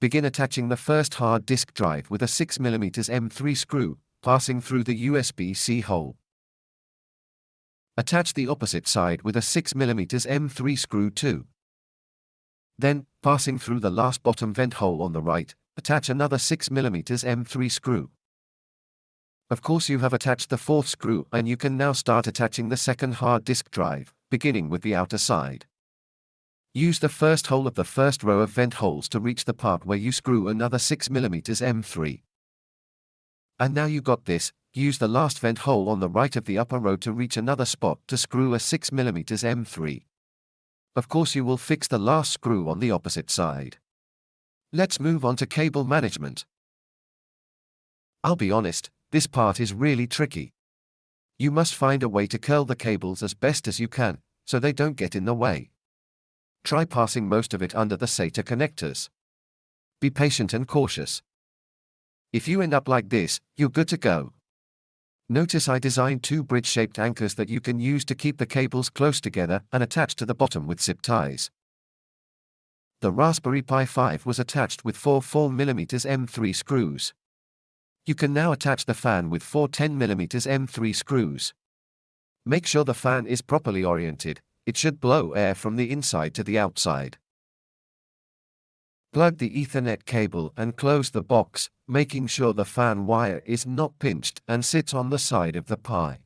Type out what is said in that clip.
Begin attaching the first hard disk drive with a 6mm M3 screw, passing through the USB-C hole. Attach the opposite side with a 6mm M3 screw too. Then, passing through the last bottom vent hole on the right, attach another 6mm M3 screw. Of course you have attached the fourth screw and you can now start attaching the second hard disk drive, beginning with the outer side. Use the first hole of the first row of vent holes to reach the part where you screw another 6mm M3. And now you got this, use the last vent hole on the right of the upper row to reach another spot to screw a 6mm M3. Of course you will fix the last screw on the opposite side. Let's move on to cable management. I'll be honest, this part is really tricky. You must find a way to curl the cables as best as you can, so they don't get in the way. Try passing most of it under the SATA connectors. Be patient and cautious. If you end up like this, you're good to go. Notice I designed two bridge-shaped anchors that you can use to keep the cables close together and attached to the bottom with zip ties. The Raspberry Pi 5 was attached with four 4mm M3 screws. You can now attach the fan with four 10mm M3 screws. Make sure the fan is properly oriented. It should blow air from the inside to the outside. Plug the Ethernet cable and close the box, making sure the fan wire is not pinched and sits on the side of the Pi.